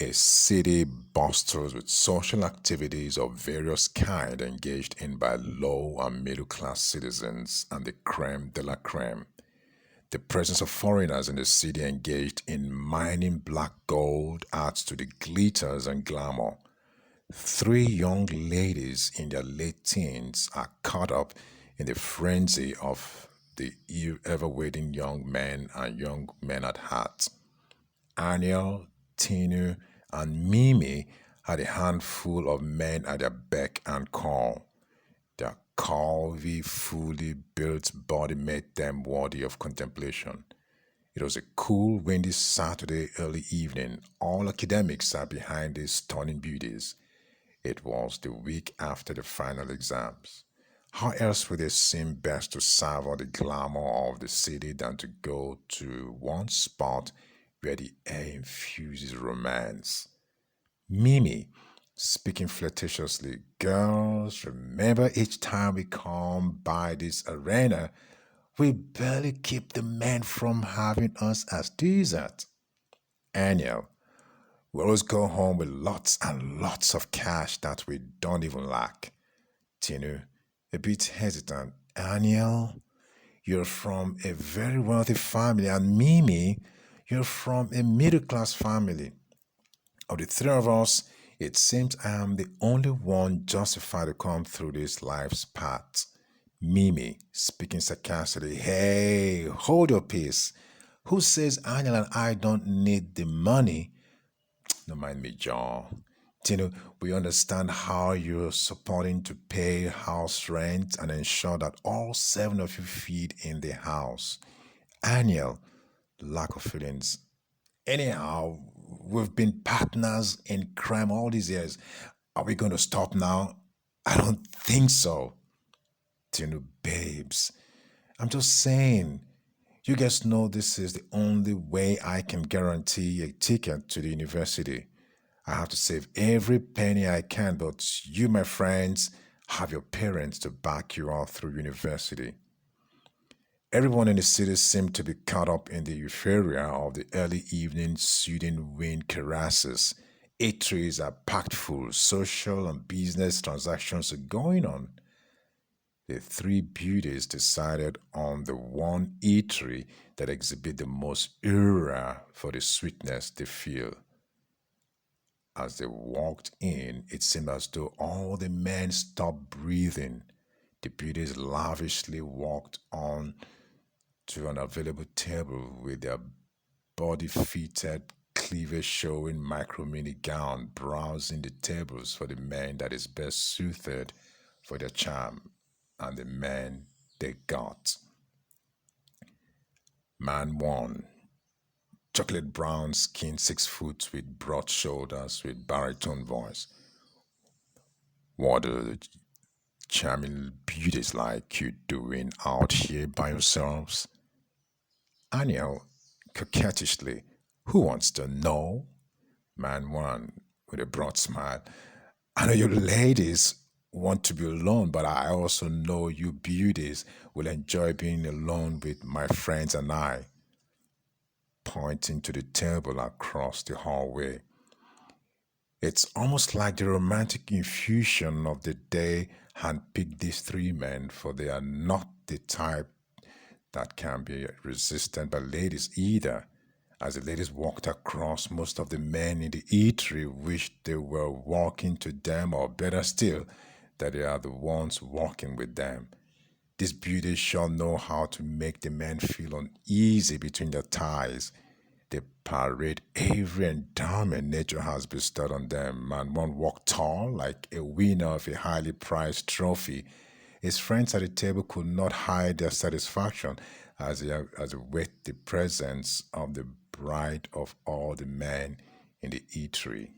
A city bustles with social activities of various kinds engaged in by low and middle class citizens and the creme de la creme. The presence of foreigners in the city engaged in mining black gold adds to the glitters and glamour. Three young ladies in their late teens are caught up in the frenzy of the ever waiting young men and young men at heart. Aniel, Tinu, and Mimi had a handful of men at their beck and call. Their curvy, fully built body made them worthy of contemplation. It was a cool, windy Saturday early evening. All academics are behind these stunning beauties. It was the week after the final exams. How else would it seem best to savor the glamour of the city than to go to one spot where the air infuses romance? Mimi, speaking flirtatiously, girls, remember each time we come by this arena, we barely keep the men from having us as dessert. Annual, we always go home with lots and lots of cash that we don't even lack. Tinu, a bit hesitant. Aniel, you're from a very wealthy family, and Mimi, you're from a middle class family. Of the three of us, it seems I am the only one justified to come through this life's path. Mimi, speaking sarcastically, hey, hold your peace. Who says Aniel and I don't need the money? Don't mind me, John. Tino, we understand how you're supporting to pay house rent and ensure that all seven of you feed in the house. Annual, lack of feelings. Anyhow, we've been partners in crime all these years. Are we going to stop now? I don't think so. Tino, babes, I'm just saying. You guys know this is the only way I can guarantee a ticket to the university. I have to save every penny I can, but you, my friends, have your parents to back you all through university. Everyone in the city seemed to be caught up in the euphoria of the early evening soothing wind caresses. Eateries are packed full, social and business transactions are going on. The three beauties decided on the one eatery that exhibit the most aura for the sweetness they feel. As they walked in, it seemed as though all the men stopped breathing. The beauties lavishly walked on to an available table with their body fitted cleavage showing micro mini gown, browsing the tables for the men that is best suited for their charm and the men they got. Man 1, chocolate brown skin, 6 foot with broad shoulders, with baritone voice. What are the charming beauties like you doing out here by yourselves? Aniel, coquettishly, who wants to know? Man 1, with a broad smile. I know you ladies want to be alone, but I also know you beauties will enjoy being alone with my friends and I, pointing to the table across the hallway. It's almost like the romantic infusion of the day handpicked these three men, for they are not the type that can be resisted by ladies either. As the ladies walked across, most of the men in the eatery wished they were walking to them, or better still, that they are the ones walking with them. These beauties sure know how to make the men feel uneasy between their thighs. They parade every endowment nature has bestowed on them, and one walked tall like a winner of a highly prized trophy. His friends at the table could not hide their satisfaction as they await the presence of the bride of all the men in the eatery.